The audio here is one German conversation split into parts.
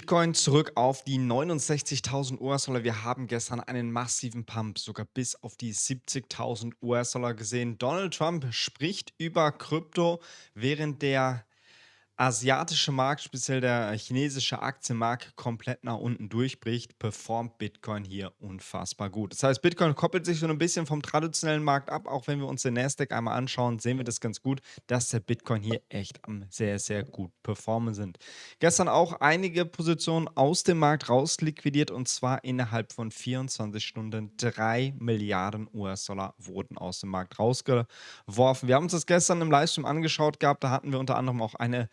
Bitcoin zurück auf die 69.000 US-Dollar. Wir haben gestern einen massiven Pump, sogar bis auf die 70.000 US-Dollar gesehen. Donald Trump spricht über Krypto, während der asiatische Markt, speziell der chinesische Aktienmarkt, komplett nach unten durchbricht, performt Bitcoin hier unfassbar gut. Das heißt, Bitcoin koppelt sich so ein bisschen vom traditionellen Markt ab. Auch wenn wir uns den Nasdaq einmal anschauen, sehen wir das ganz gut, dass der Bitcoin hier echt am sehr, sehr gut performen sind. Gestern auch einige Positionen aus dem Markt raus liquidiert, und zwar innerhalb von 24 Stunden 3 Milliarden US-Dollar wurden aus dem Markt rausgeworfen. Wir haben uns das gestern im Livestream angeschaut gehabt. Da hatten wir unter anderem auch eine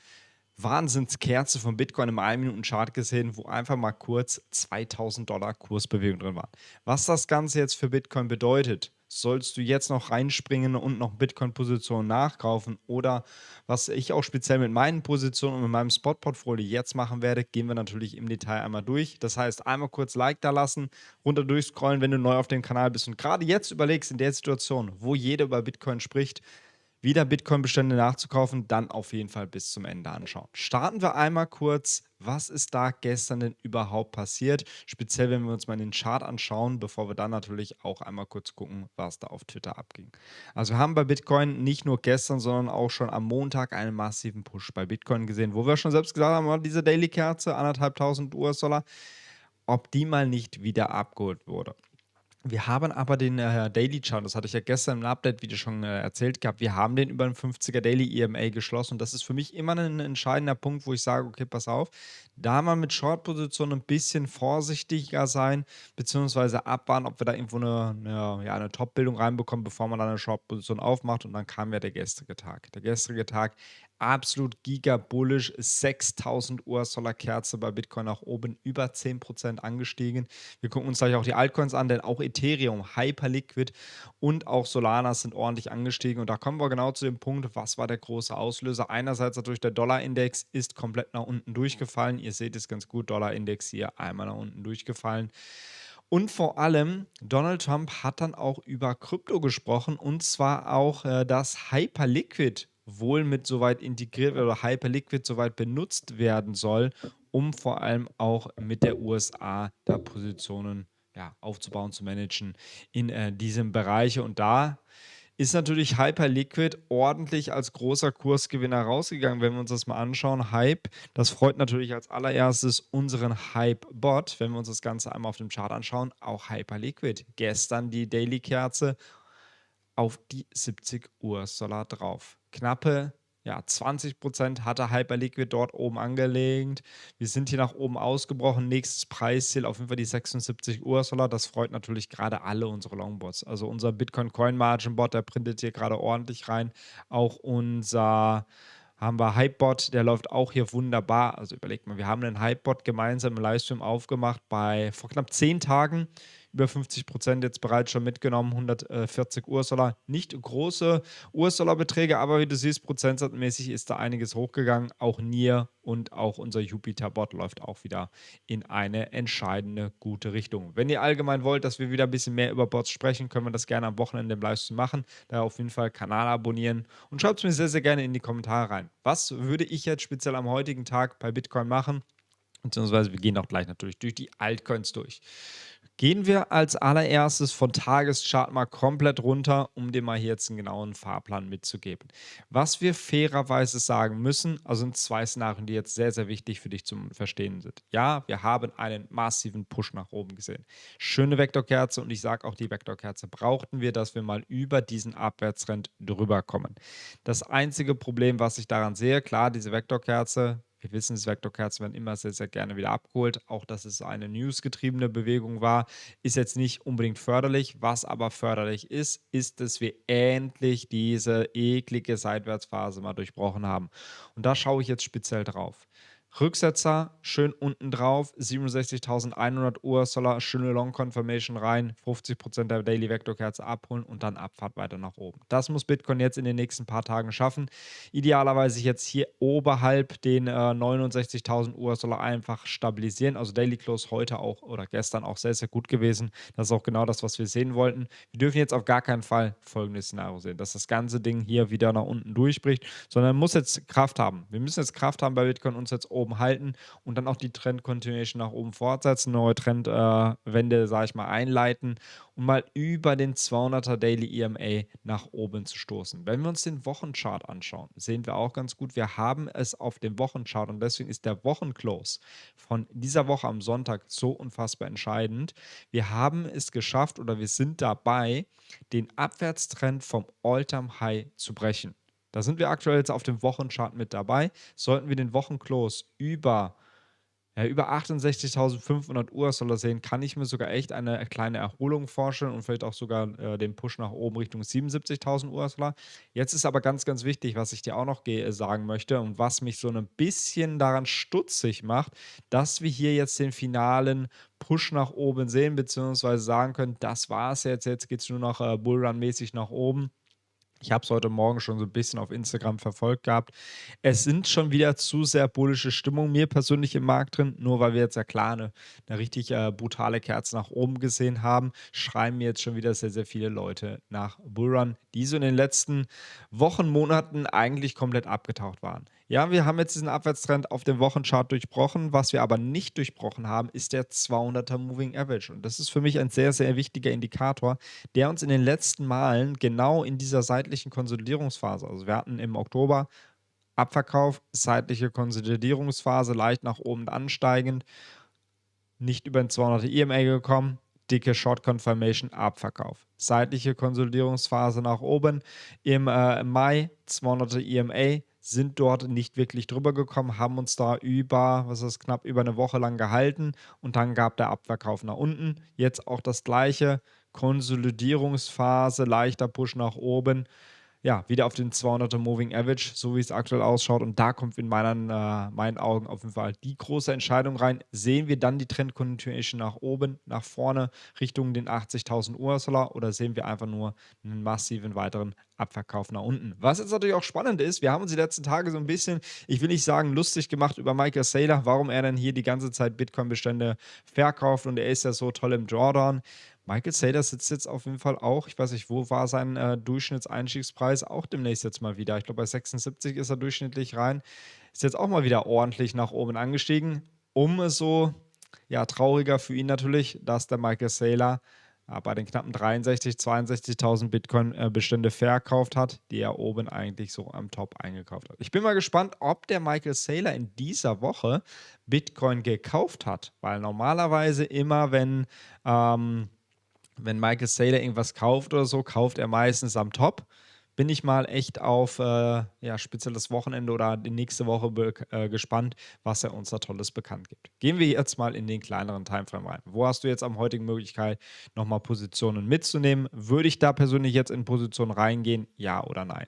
Wahnsinnskerze von Bitcoin im 1-Minuten-Chart gesehen, wo einfach mal kurz 2000 $ Kursbewegung drin war. Was das Ganze jetzt für Bitcoin bedeutet, sollst du jetzt noch reinspringen und noch Bitcoin-Positionen nachkaufen, oder was ich auch speziell mit meinen Positionen und mit meinem Spot-Portfolio jetzt machen werde, gehen wir natürlich im Detail einmal durch. Das heißt, einmal kurz Like da lassen, runter durchscrollen, wenn du neu auf dem Kanal bist und gerade jetzt überlegst, in der Situation, wo jeder über Bitcoin spricht, wieder Bitcoin-Bestände nachzukaufen, dann auf jeden Fall bis zum Ende anschauen. Starten wir einmal kurz, was ist da gestern denn überhaupt passiert? Speziell, wenn wir uns mal den Chart anschauen, bevor wir dann natürlich auch einmal kurz gucken, was da auf Twitter abging. Also wir haben bei Bitcoin nicht nur gestern, sondern auch schon am Montag einen massiven Push bei Bitcoin gesehen, wo wir schon selbst gesagt haben, diese Daily-Kerze, 1.500 US-Dollar, ob die mal nicht wieder abgeholt wurde. Wir haben aber den Daily Chart, das hatte ich ja gestern im Update-Video schon erzählt gehabt, wir haben den über den 50er Daily EMA geschlossen, und das ist für mich immer ein entscheidender Punkt, wo ich sage, okay, pass auf, da mal mit Short-Positionen ein bisschen vorsichtiger sein, beziehungsweise abwarten, ob wir da irgendwo eine Top-Bildung reinbekommen, bevor man dann eine Short-Position aufmacht, und dann kam ja der gestrige Tag. Der gestrige Tag absolut giga-bullish, 6.000 US-Dollar Kerze bei Bitcoin nach oben, über 10% angestiegen. Wir gucken uns gleich auch die Altcoins an, denn auch Ethereum, Hyperliquid und auch Solana sind ordentlich angestiegen. Und da kommen wir genau zu dem Punkt, was war der große Auslöser? Einerseits natürlich der Dollarindex ist komplett nach unten durchgefallen. Ihr seht es ganz gut, Dollarindex hier einmal nach unten durchgefallen. Und vor allem, Donald Trump hat dann auch über Krypto gesprochen, und zwar auch, dass Hyperliquid wohl mit soweit integriert wird oder Hyperliquid soweit benutzt werden soll, um vor allem auch mit der USA da Positionen aufzubauen, zu managen in diesem Bereich. Und da ist natürlich Hyperliquid ordentlich als großer Kursgewinner rausgegangen, wenn wir uns das mal anschauen. Hype, das freut natürlich als allererstes unseren Hype-Bot, wenn wir uns das Ganze einmal auf dem Chart anschauen. Auch Hyperliquid. Gestern die Daily-Kerze auf die 70 US-Dollar drauf. Knappe 20% hatte Hyperliquid dort oben angelegt. Wir sind hier nach oben ausgebrochen. Nächstes Preisziel auf jeden Fall die 76 US-Dollar. Das freut natürlich gerade alle unsere Longbots. Also unser Bitcoin Coin Margin Bot, der printet hier gerade ordentlich rein. Auch unser haben wir Hypebot, der läuft auch hier wunderbar. Also überlegt mal, wir haben einen Hypebot gemeinsam im Livestream aufgemacht vor knapp 10 Tagen. Über 50% jetzt bereits schon mitgenommen, 140 US-Dollar. Nicht große US-Dollar-Beträge, aber wie du siehst, prozentsatzmäßig ist da einiges hochgegangen. Auch Nier und auch unser Jupiter-Bot läuft auch wieder in eine entscheidende, gute Richtung. Wenn ihr allgemein wollt, dass wir wieder ein bisschen mehr über Bots sprechen, können wir das gerne am Wochenende im Livestream machen. Daher auf jeden Fall Kanal abonnieren und schreibt es mir sehr, sehr gerne in die Kommentare rein. Was würde ich jetzt speziell am heutigen Tag bei Bitcoin machen? Beziehungsweise wir gehen auch gleich natürlich durch die Altcoins durch. Gehen wir als allererstes von Tageschart mal komplett runter, um dir mal hier jetzt einen genauen Fahrplan mitzugeben. Was wir fairerweise sagen müssen, also sind zwei Szenarien, die jetzt sehr, sehr wichtig für dich zum Verstehen sind. Ja, wir haben einen massiven Push nach oben gesehen. Schöne Vektorkerze, und ich sage auch, die Vektorkerze brauchten wir, dass wir mal über diesen Abwärtstrend drüber kommen. Das einzige Problem, was ich daran sehe, klar, diese Vektorkerze, wir wissen, dass Vektorkerzen werden immer sehr, sehr gerne wieder abgeholt. Auch, dass es eine newsgetriebene Bewegung war, ist jetzt nicht unbedingt förderlich. Was aber förderlich ist, ist, dass wir endlich diese eklige Seitwärtsphase mal durchbrochen haben. Und da schaue ich jetzt speziell drauf. Rücksetzer schön unten drauf, 67.100 US-Dollar, schöne Long Confirmation rein, 50% der Daily Vektorkerze abholen und dann Abfahrt weiter nach oben. Das muss Bitcoin jetzt in den nächsten paar Tagen schaffen. Idealerweise jetzt hier oberhalb den 69.000 US-Dollar einfach stabilisieren. Also Daily Close heute auch oder gestern auch sehr, sehr gut gewesen. Das ist auch genau das, was wir sehen wollten. Wir dürfen jetzt auf gar keinen Fall folgendes Szenario sehen, dass das ganze Ding hier wieder nach unten durchbricht, sondern muss jetzt Kraft haben. Wir müssen jetzt Kraft haben bei Bitcoin, uns jetzt oben oben halten und dann auch die Trend Continuation nach oben fortsetzen, neue Trendwende, sage ich mal, einleiten und mal über den 200er Daily EMA nach oben zu stoßen. Wenn wir uns den Wochenchart anschauen, sehen wir auch ganz gut, wir haben es auf dem Wochenchart und deswegen ist der Wochenclose von dieser Woche am Sonntag so unfassbar entscheidend. Wir haben es geschafft oder wir sind dabei, den Abwärtstrend vom All-Time-High zu brechen. Da sind wir aktuell jetzt auf dem Wochenchart mit dabei. Sollten wir den Wochenclose über 68.500 US-Dollar sehen, kann ich mir sogar echt eine kleine Erholung vorstellen und vielleicht auch sogar den Push nach oben Richtung 77.000 US-Dollar. Jetzt ist aber ganz, ganz wichtig, was ich dir auch noch sagen möchte und was mich so ein bisschen daran stutzig macht, dass wir hier jetzt den finalen Push nach oben sehen, beziehungsweise sagen können, das war es jetzt geht es nur noch Bullrun-mäßig nach oben. Ich habe es heute Morgen schon so ein bisschen auf Instagram verfolgt gehabt. Es sind schon wieder zu sehr bullische Stimmung mir persönlich im Markt drin, nur weil wir jetzt ja klar eine richtig brutale Kerze nach oben gesehen haben, schreiben mir jetzt schon wieder sehr, sehr viele Leute nach Bullrun, die so in den letzten Wochen, Monaten eigentlich komplett abgetaucht waren. Ja, wir haben jetzt diesen Abwärtstrend auf dem Wochenchart durchbrochen. Was wir aber nicht durchbrochen haben, ist der 200er Moving Average. Und das ist für mich ein sehr, sehr wichtiger Indikator, der uns in den letzten Malen genau in dieser seitlichen Konsolidierungsphase, also wir hatten im Oktober Abverkauf, seitliche Konsolidierungsphase, leicht nach oben ansteigend, nicht über den 200er EMA gekommen, dicke Short Confirmation, Abverkauf. Seitliche Konsolidierungsphase nach oben im Mai, 200er EMA, sind dort nicht wirklich drüber gekommen, haben uns da knapp über eine Woche lang gehalten und dann gab der Abverkauf nach unten. Jetzt auch das gleiche, Konsolidierungsphase, leichter Push nach oben, ja, wieder auf den 200er Moving Average, so wie es aktuell ausschaut. Und da kommt in meinen Augen auf jeden Fall die große Entscheidung rein. Sehen wir dann die Trend Continuation nach oben, nach vorne, Richtung den 80.000 US-Dollar oder sehen wir einfach nur einen massiven weiteren Abverkauf nach unten? Was jetzt natürlich auch spannend ist, wir haben uns die letzten Tage so ein bisschen, ich will nicht sagen lustig gemacht über Michael Saylor, warum er denn hier die ganze Zeit Bitcoin-Bestände verkauft und er ist ja so toll im Drawdown. Michael Saylor sitzt jetzt auf jeden Fall auch, ich weiß nicht, wo war sein Durchschnittseinstiegspreis, auch demnächst jetzt mal wieder. Ich glaube, bei 76 ist er durchschnittlich rein. Ist jetzt auch mal wieder ordentlich nach oben angestiegen. Umso ja, trauriger für ihn natürlich, dass der Michael Saylor bei den knappen 63.000, 62.000 Bitcoin-Bestände verkauft hat, die er oben eigentlich so am Top eingekauft hat. Ich bin mal gespannt, ob der Michael Saylor in dieser Woche Bitcoin gekauft hat, weil normalerweise immer, wenn Michael Saylor irgendwas kauft oder so, kauft er meistens am Top. Bin ich mal echt auf ja, speziell das Wochenende oder die nächste Woche gespannt, was er uns da Tolles bekannt gibt. Gehen wir jetzt mal in den kleineren Timeframe rein. Wo hast du jetzt am heutigen Möglichkeit, nochmal Positionen mitzunehmen? Würde ich da persönlich jetzt in Positionen reingehen? Ja oder nein?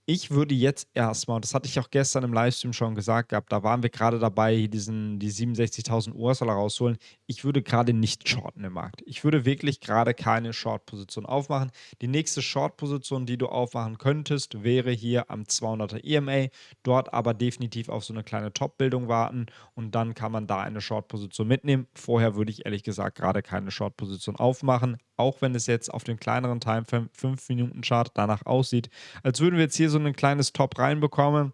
Ich würde jetzt erstmal, und das hatte ich auch gestern im Livestream schon gesagt gehabt, da waren wir gerade dabei, die 67.000 US-Dollar rausholen. Ich würde gerade nicht shorten im Markt. Ich würde wirklich gerade keine Short-Position aufmachen. Die nächste Short-Position, die du aufmachen könntest, wäre hier am 200er EMA. Dort aber definitiv auf so eine kleine Top-Bildung warten und dann kann man da eine Short-Position mitnehmen. Vorher würde ich ehrlich gesagt gerade keine Short-Position aufmachen, auch wenn es jetzt auf dem kleineren Timeframe 5-Minuten-Chart danach aussieht, als würden wir jetzt hier so ein kleines Top reinbekommen.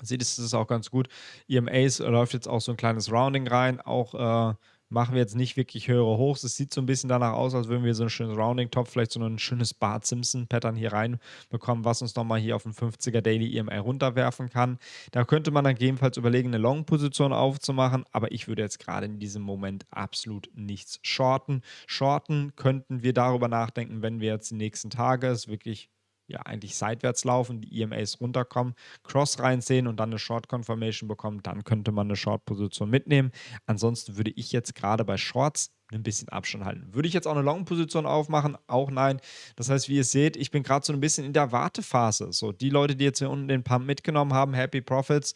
Sieht es auch ganz gut. EMAs läuft jetzt auch so ein kleines Rounding rein. Auch machen wir jetzt nicht wirklich höhere Hochs. Es sieht so ein bisschen danach aus, als würden wir so ein schönes Rounding-Top, vielleicht so ein schönes Bart Simpson-Pattern hier reinbekommen, was uns nochmal hier auf den 50er Daily EMA runterwerfen kann. Da könnte man dann gegebenenfalls überlegen, eine Long-Position aufzumachen, aber ich würde jetzt gerade in diesem Moment absolut nichts shorten. Shorten könnten wir darüber nachdenken, wenn wir jetzt die nächsten Tage es wirklich ja eigentlich seitwärts laufen, die EMAs runterkommen, Cross reinsehen und dann eine Short Confirmation bekommen, dann könnte man eine Short-Position mitnehmen. Ansonsten würde ich jetzt gerade bei Shorts ein bisschen Abstand halten. Würde ich jetzt auch eine Long-Position aufmachen? Auch nein. Das heißt, wie ihr seht, ich bin gerade so ein bisschen in der Wartephase. So, die Leute, die jetzt hier unten den Pump mitgenommen haben, Happy Profits.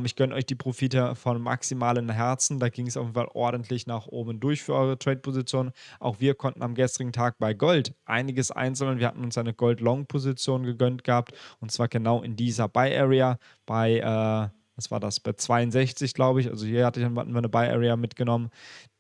Ich gönne euch die Profite von maximalen Herzen. Da ging es auf jeden Fall ordentlich nach oben durch für eure Trade-Position. Auch wir konnten am gestrigen Tag bei Gold einiges einsammeln. Wir hatten uns eine Gold-Long-Position gegönnt gehabt und zwar genau in dieser Buy-Area bei Was war das? Bei 62, glaube ich. Also hier hatten wir eine Buy Area mitgenommen.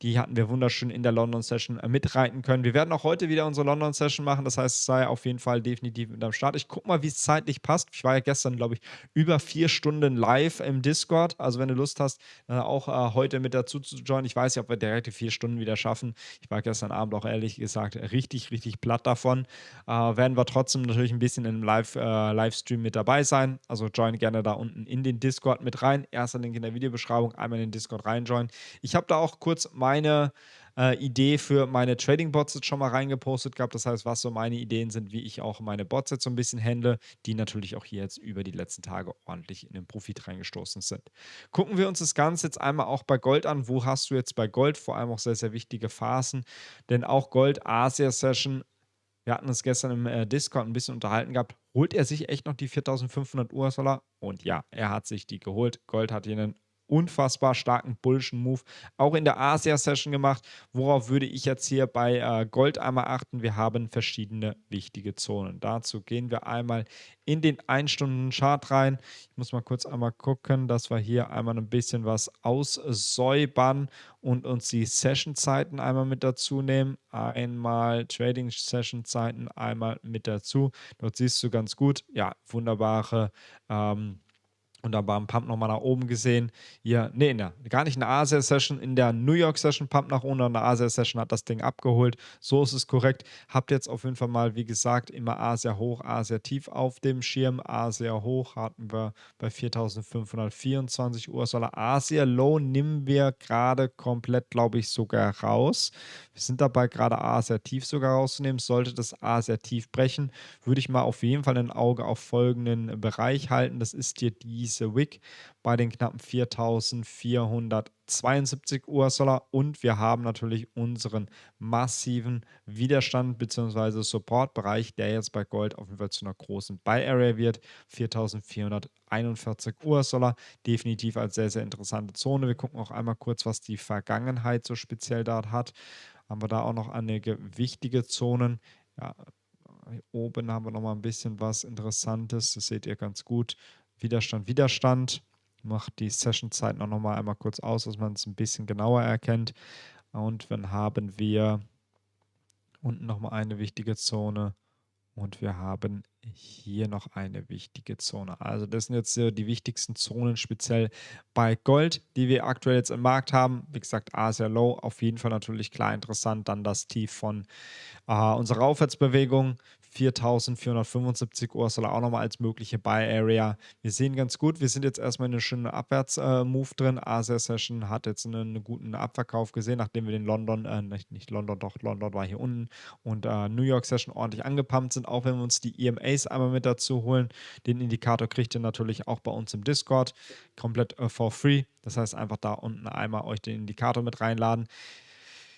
Die hatten wir wunderschön in der London Session mitreiten können. Wir werden auch heute wieder unsere London Session machen. Das heißt, es sei auf jeden Fall definitiv mit am Start. Ich gucke mal, wie es zeitlich passt. Ich war ja gestern, glaube ich, über 4 Stunden live im Discord. Also wenn du Lust hast, auch heute mit dazu zu joinen. Ich weiß nicht, ob wir direkt die 4 Stunden wieder schaffen. Ich war gestern Abend auch ehrlich gesagt richtig, richtig platt davon. Werden wir trotzdem natürlich ein bisschen im Livestream mit dabei sein. Also join gerne da unten in den Discord mit rein. Erster Link in der Videobeschreibung, einmal in den Discord reinjoinen. Ich habe da auch kurz meine Idee für meine Trading-Bots jetzt schon mal reingepostet gehabt. Das heißt, was so meine Ideen sind, wie ich auch meine Bots jetzt so ein bisschen handle, die natürlich auch hier jetzt über die letzten Tage ordentlich in den Profit reingestoßen sind. Gucken wir uns das Ganze jetzt einmal auch bei Gold an. Wo hast du jetzt bei Gold vor allem auch sehr, sehr wichtige Phasen? Denn auch Gold Asia Session, wir hatten uns gestern im Discord ein bisschen unterhalten gehabt. Holt er sich echt noch die 4.500 US-Dollar? Und ja, er hat sich die geholt. Gold hat hier einen unfassbar starken bullischen Move auch in der Asia-Session gemacht. Worauf würde ich jetzt hier bei Gold einmal achten? Wir haben verschiedene wichtige Zonen. Dazu gehen wir einmal in den 1-Stunden-Chart rein. Ich muss mal kurz einmal gucken, dass wir hier einmal ein bisschen was aussäubern und uns die Session-Zeiten einmal mit dazu nehmen. Einmal Trading-Session-Zeiten einmal mit dazu. Dort siehst du ganz gut, ja, wunderbaren Pump nochmal nach oben gesehen. Hier, nee, gar nicht in der Asia-Session, in der New York-Session Pump nach unten, in der Asia-Session hat das Ding abgeholt. So ist es korrekt. Habt jetzt auf jeden Fall mal, wie gesagt, immer Asia hoch, Asia tief auf dem Schirm. Asia hoch hatten wir bei 4.524 US-Dollar. Asia low nehmen wir gerade komplett, glaube ich, sogar raus. Wir sind dabei, gerade Asia tief sogar rauszunehmen. Sollte das Asia tief brechen, würde ich mal auf jeden Fall ein Auge auf folgenden Bereich halten. Das ist hier diese Wick bei den knappen 4.472 US-Dollar und wir haben natürlich unseren massiven Widerstand bzw. Support-Bereich, der jetzt bei Gold auf jeden Fall zu einer großen Buy-Area wird. 4.441 US-Dollar, definitiv als sehr, sehr interessante Zone. Wir gucken auch einmal kurz, was die Vergangenheit so speziell dort hat. Haben wir da auch noch einige wichtige Zonen. Ja, hier oben haben wir noch mal ein bisschen was Interessantes. Das seht ihr ganz gut. Widerstand, Widerstand. Macht die Session-Zeit noch mal einmal kurz aus, dass man es ein bisschen genauer erkennt. Und dann haben wir unten noch mal eine wichtige Zone. Und wir haben hier noch eine wichtige Zone. Also das sind jetzt die wichtigsten Zonen speziell bei Gold, die wir aktuell jetzt im Markt haben. Wie gesagt, Asia Low, auf jeden Fall natürlich klar interessant. Dann das Tief von unsere Aufwärtsbewegung 4.475 US-Dollar auch nochmal als mögliche Buy-Area. Wir sehen ganz gut, wir sind jetzt erstmal in einer schönen Abwärts-Move drin. Asia-Session hat jetzt einen guten Abverkauf gesehen, nachdem wir den London, nicht London, doch London war hier unten und New York-Session ordentlich angepumpt sind. Auch wenn wir uns die EMAs einmal mit dazu holen. Den Indikator kriegt ihr natürlich auch bei uns im Discord komplett for free. Das heißt, einfach da unten einmal euch den Indikator mit reinladen.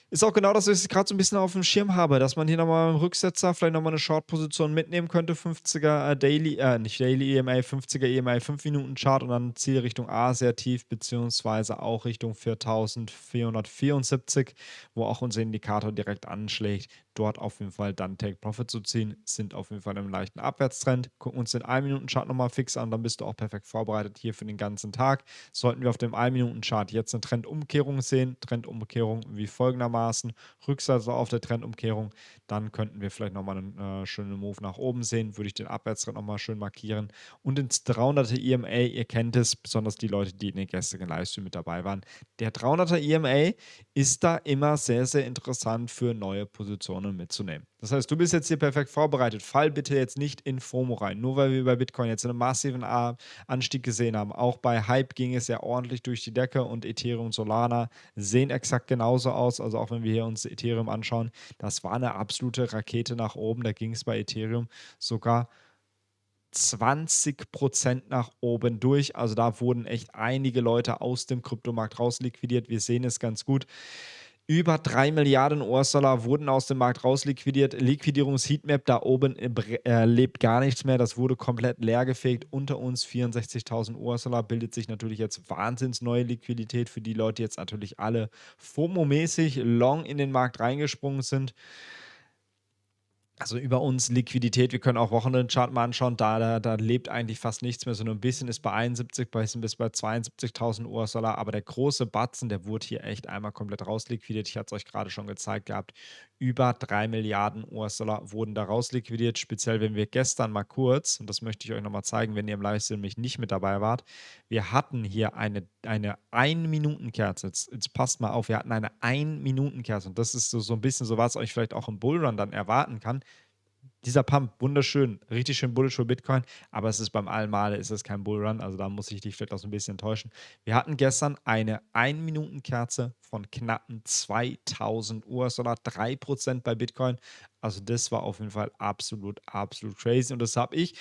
Ist auch genau das, was ich gerade so ein bisschen auf dem Schirm habe, dass man hier nochmal im Rücksetzer vielleicht nochmal eine Short-Position mitnehmen könnte. 50er Daily, nicht Daily EMA, 50er EMA, 5-Minuten-Chart und dann Ziel Richtung A sehr tief, beziehungsweise auch Richtung 4.474, wo auch unser Indikator direkt anschlägt. Dort auf jeden Fall dann Take Profit zu ziehen, sind auf jeden Fall im leichten Abwärtstrend. Gucken uns den 1-Minuten-Chart nochmal fix an, dann bist du auch perfekt vorbereitet hier für den ganzen Tag. Sollten wir auf dem 1-Minuten-Chart jetzt eine Trendumkehrung sehen, Trendumkehrung wie folgendermaßen, Rückseite auf der Trendumkehrung, dann könnten wir vielleicht nochmal einen schönen Move nach oben sehen, würde ich den Abwärtstrend nochmal schön markieren und ins 300er EMA, ihr kennt es, besonders die Leute, die in den gestrigen Livestream mit dabei waren, der 300er EMA ist da immer sehr, sehr interessant für neue Positionen mitzunehmen. Das heißt, du bist jetzt hier perfekt vorbereitet. Fall bitte jetzt nicht in FOMO rein. Nur weil wir bei Bitcoin jetzt einen massiven Anstieg gesehen haben. Auch bei Hype ging es ja ordentlich durch die Decke und Ethereum und Solana sehen exakt genauso aus. Also auch wenn wir hier uns Ethereum anschauen, das war eine absolute Rakete nach oben. Da ging es bei Ethereum sogar 20% nach oben durch. Also da wurden echt einige Leute aus dem Kryptomarkt rausliquidiert. Wir sehen es ganz gut. Über 3 Milliarden US-Dollar wurden aus dem Markt rausliquidiert. Liquidierungsheatmap da oben lebt gar nichts mehr. Das wurde komplett leergefegt. Unter uns 64.000 US-Dollar bildet sich natürlich jetzt wahnsinns neue Liquidität für die Leute, die jetzt natürlich alle FOMO-mäßig long in den Markt reingesprungen sind. Also über uns Liquidität, wir können auch Wochenendchart mal anschauen, da lebt eigentlich fast nichts mehr, so nur ein bisschen ist bei 71, bisschen bis bei 72.000 US-Dollar, aber der große Batzen, der wurde hier echt einmal komplett rausliquidiert. Ich hatte es euch gerade schon gezeigt gehabt, über 3 Milliarden US-Dollar wurden da rausliquidiert, speziell wenn wir gestern mal kurz, und das möchte ich euch nochmal zeigen, wenn ihr im Livestream nämlich nicht mit dabei wart, wir hatten hier eine 1-Minuten-Kerze, jetzt passt mal auf, wir hatten eine 1-Minuten-Kerze und das ist so ein bisschen so, was euch vielleicht auch im Bullrun dann erwarten kann. Dieser Pump, wunderschön, richtig schön bullish für Bitcoin, aber es ist beim allen Male ist es kein Bullrun, also da muss ich dich vielleicht auch so ein bisschen enttäuschen. Wir hatten gestern eine 1-Minuten-Kerze von knappen 2.000 US-Dollar, 3% bei Bitcoin. Also das war auf jeden Fall absolut, absolut crazy und das habe ich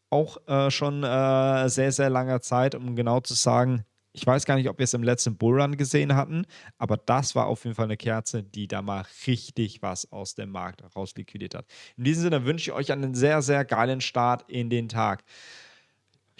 auch schon sehr, sehr langer Zeit, um genau zu sagen, ich weiß gar nicht, ob wir es im letzten Bullrun gesehen hatten, aber das war auf jeden Fall eine Kerze, die da mal richtig was aus dem Markt rausliquidiert hat. In diesem Sinne wünsche ich euch einen sehr, sehr geilen Start in den Tag.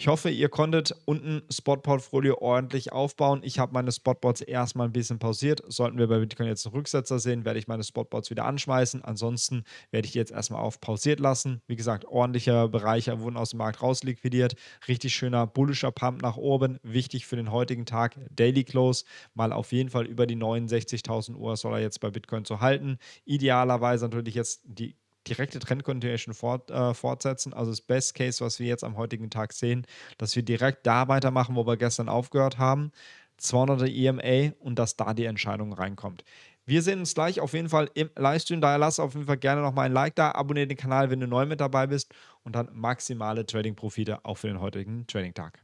Ich hoffe, ihr konntet unten Spot-Portfolio ordentlich aufbauen. Ich habe meine Spotbots erstmal ein bisschen pausiert. Sollten wir bei Bitcoin jetzt einen Rücksetzer sehen, werde ich meine Spotbots wieder anschmeißen. Ansonsten werde ich die jetzt erstmal auf pausiert lassen. Wie gesagt, ordentliche Bereiche wurden aus dem Markt rausliquidiert. Richtig schöner bullischer Pump nach oben. Wichtig für den heutigen Tag. Daily Close mal auf jeden Fall über die 69.000 US-Dollar jetzt bei Bitcoin zu halten. Idealerweise natürlich jetzt die direkte Trend-Continuation fortsetzen. Also das Best Case, was wir jetzt am heutigen Tag sehen, dass wir direkt da weitermachen, wo wir gestern aufgehört haben. 200er EMA und dass da die Entscheidung reinkommt. Wir sehen uns gleich auf jeden Fall im Livestream. Daher lass auf jeden Fall gerne nochmal ein Like da, abonniere den Kanal, wenn du neu mit dabei bist und dann maximale Trading-Profite auch für den heutigen Trading-Tag.